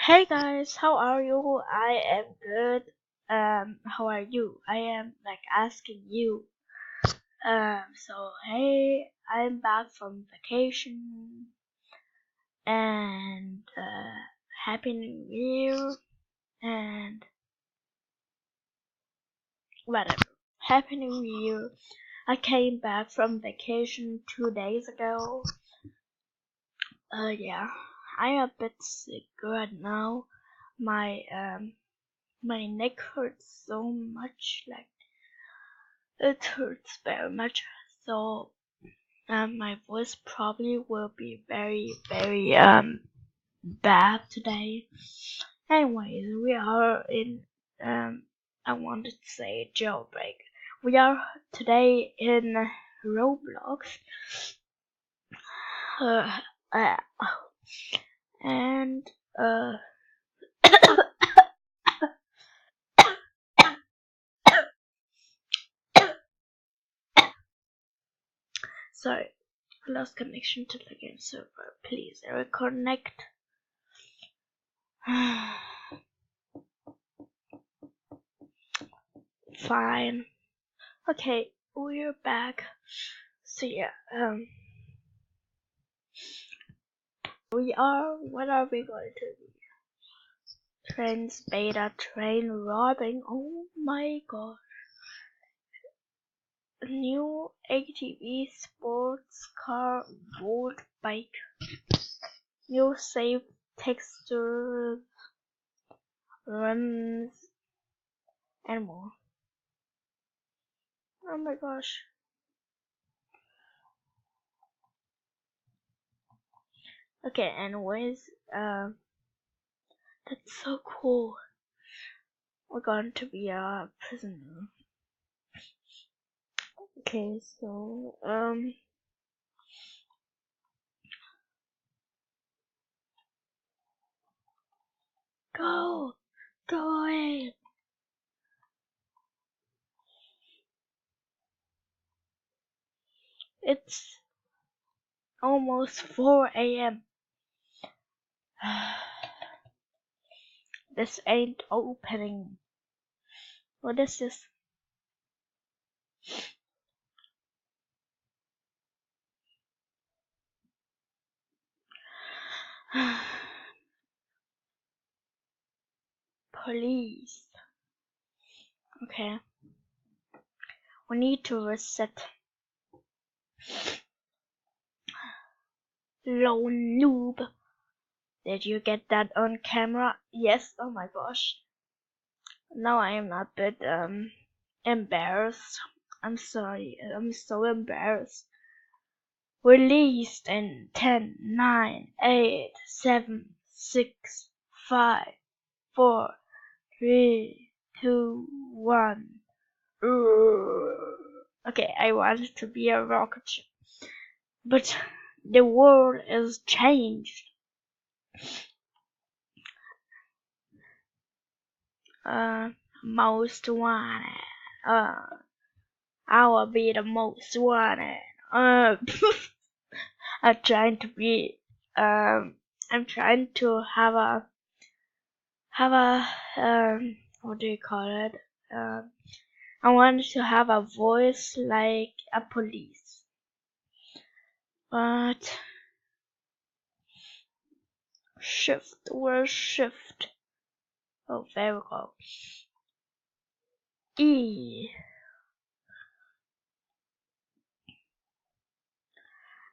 Hey guys, how are you? I am good. How are you? I am asking you. Hey, I'm back from vacation and Happy New Year and whatever. Happy New Year. I came back from vacation 2 days ago. Yeah, I'm a bit sick right now. My neck hurts so much, it hurts very much. So my voice probably will be very bad today. Anyways, we are in I wanted to say jailbreak. We are today in Roblox. Uh, uh, and uh sorry, I lost connection to the game server. Please reconnect. Fine. Okay, we're back. So yeah, what are we going to do? Trains, beta, train robbing. Oh my god. New ATV sports car board bike. New save textures, runs, and more. Oh my gosh. Okay, anyways, that's so cool. We're going to be a prisoner. Okay, so, go away. It's almost 4 a.m. This ain't opening. What is this? Police. Okay. We need to reset. Lone noob. Did you get that on camera? Yes. Oh my gosh. Now I am a bit embarrassed. I'm sorry. I'm so embarrassed. Released in 10, 9, 8, 7, 6, 5, 4, 3, 2, 1. Okay, I wanted to be a rocket ship, but the world is changed. Most wanted. I will be the most wanted. I'm trying to be. I'm trying to have a what do you call it? I wanted to have a voice like a police, but shift. Where's shift? Oh, there we go. E.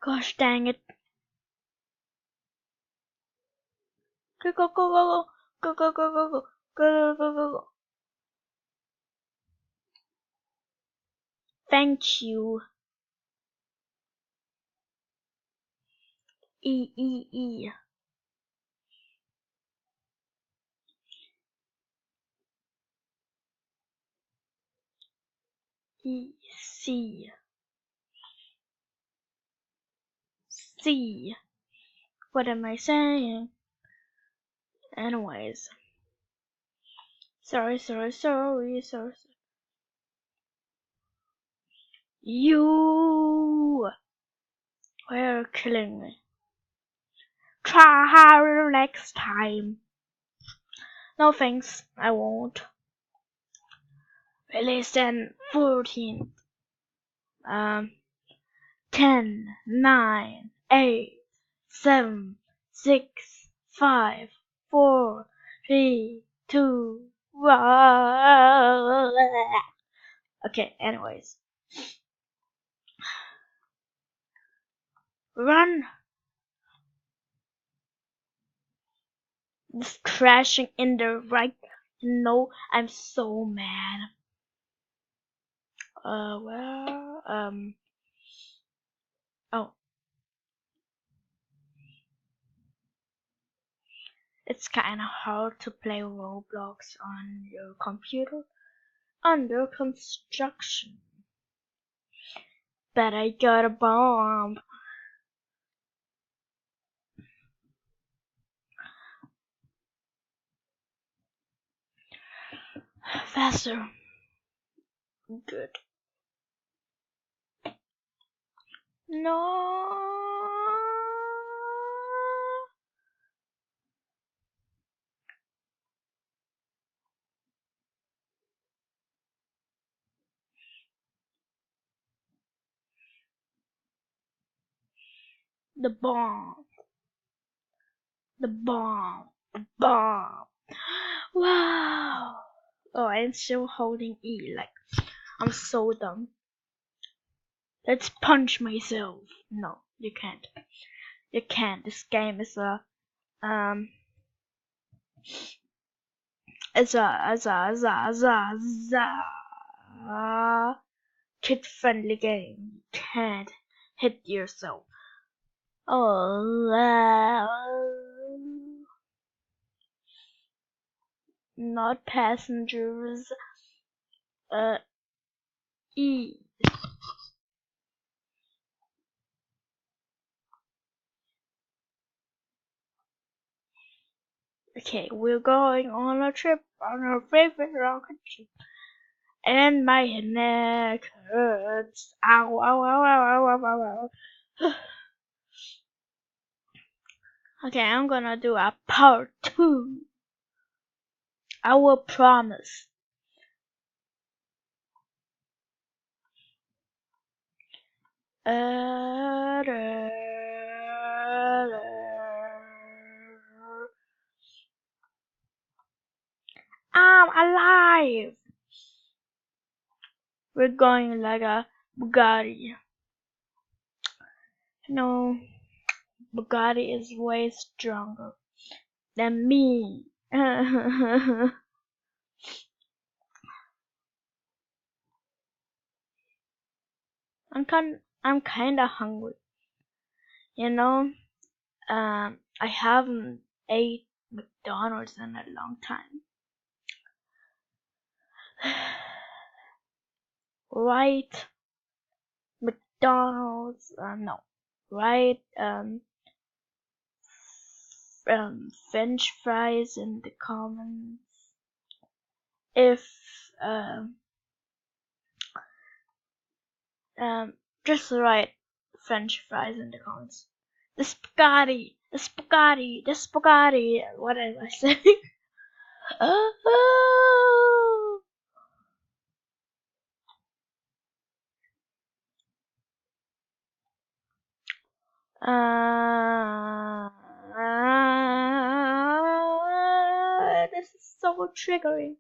Gosh dang it. Go go go go go go go go go go go go go go. Thank you. E E E. E C C. What am I saying? Anyways. Sorry. You were killing me. Try harder next time. No thanks, I won't. Released in 14. 10, 9, 8, 7, 6, 5, 4, 3, 2, 1. Okay, anyways. Run! This crashing in the right. No, I'm so mad. Where? Oh. It's kinda hard to play Roblox on your computer. Under construction. But I got a bomb. Faster. Good. No. The bomb. The bomb. The bomb. Wow. Oh, I'm still holding E. Like, I'm so dumb. Let's punch myself. No, you can't. You can't. This game is a kid friendly game. You can't hit yourself. Oh, not passengers. E. Okay, we're going on a trip on our favorite rocket ship. And my neck hurts. Ow, ow, ow, ow, ow, ow, ow. Okay, I'm gonna do a part 2. I will promise. I'm alive! We're going like a Bugatti. No, Bugatti is way stronger than me. I'm kinda hungry. You know, I haven't ate McDonald's in a long time. Right, McDonald's, no. Right, French fries in the comments. If, just write French fries in the comments. The spaghetti, the spaghetti, the spaghetti. What am I saying? Oh. This is so triggering.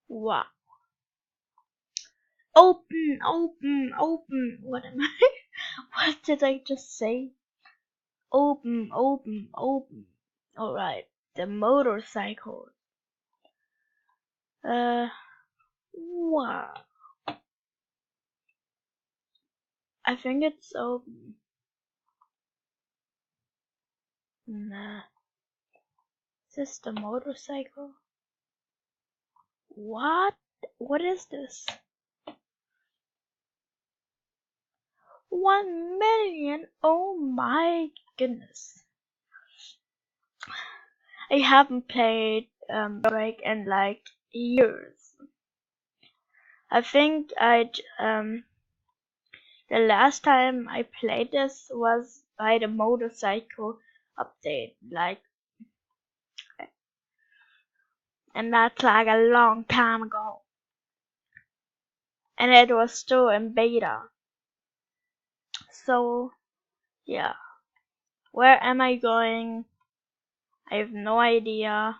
Wow. Open, open, open. What am I? What did I just say? Open, open, open. Alright, the motorcycle. Wow. I think it's open. Nah. Is this the motorcycle? What? What is this? 1 million? Oh my goodness. I haven't played Jailbreak in like years. I think the last time I played this was by the motorcycle update, like, and that's like a long time ago. And it was still in beta. So, yeah. Where am I going? I have no idea.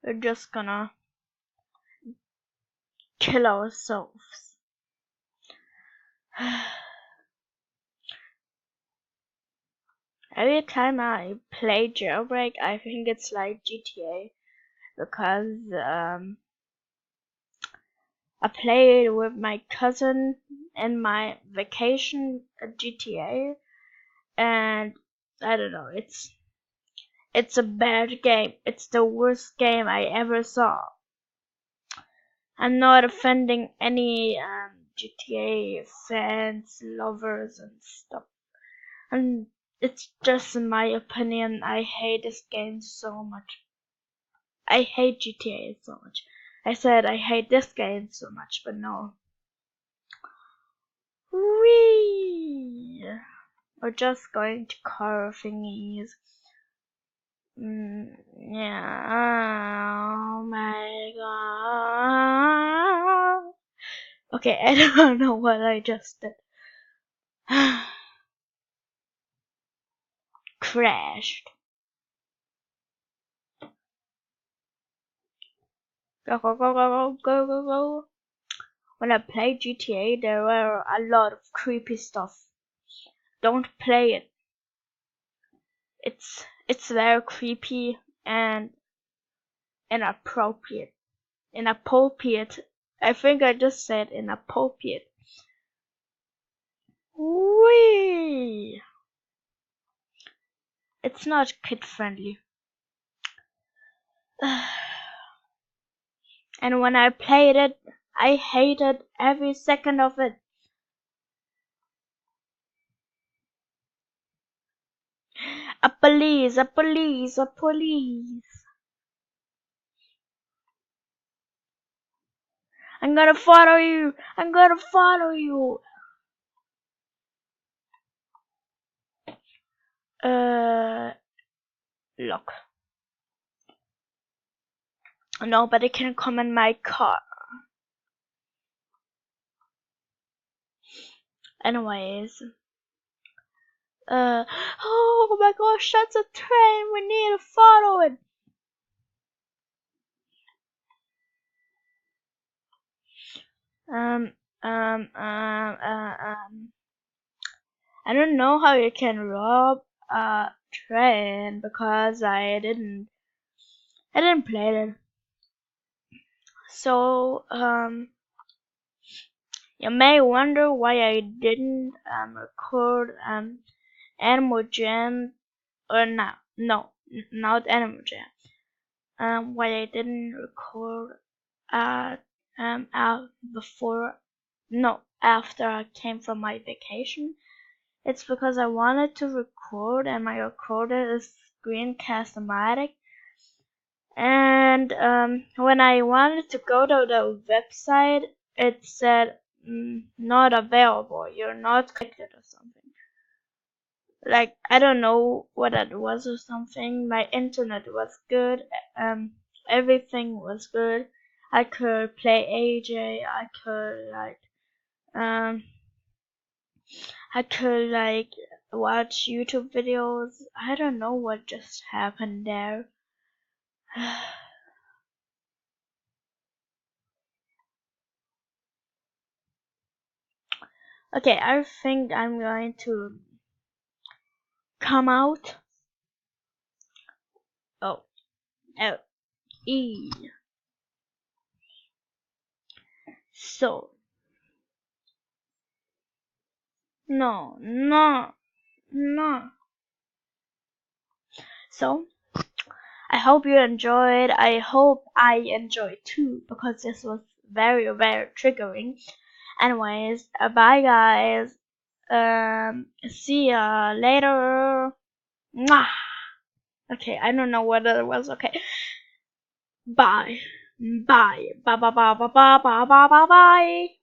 We're just gonna kill ourselves. Every time I play Jailbreak, I think it's like GTA because I played with my cousin in my vacation at GTA, and I don't know, it's a bad game. It's the worst game I ever saw. I'm not offending any GTA fans, lovers, and stuff. And it's just in my opinion, I hate this game so much. I hate GTA so much. I said I hate this game so much, but no. Whee! We're just going to car thingies. Yeah. Oh my god. Okay, I don't know what I just did. Crashed. Go, go, go, go, go, go, go. When I played GTA, there were a lot of creepy stuff. Don't play it. It's very creepy and inappropriate. Inappropriate. I think I just said inappropriate. Whee! It's not kid friendly. And when I played it, I hated every second of it. A police, a police, a police. I'm gonna follow you. I'm gonna follow you. Look. Nobody can come in my car. Anyways. Oh my gosh, that's a train. We need to follow it. I don't know how you can rob a train because I didn't play it. So, you may wonder why I didn't record Animal Jam, or not Animal Jam. Why I didn't record after I came from my vacation. It's because I wanted to record and my recorder is Screencast-O-Matic. And when I wanted to go to the website, it said not available. You're not connected or something. Like, I don't know what that was or something. My internet was good. Everything was good. I could play AJ. I could watch YouTube videos. I don't know what just happened there. Okay, I think I'm going to come out. Oh, E. So, no. So, I hope you enjoyed. I hope I enjoyed too, because this was very, very triggering. Anyways, bye guys. See ya later. Mwah. Okay, I don't know what it was. Okay. Bye. Bye. Bye bye bye bye bye bye bye bye bye.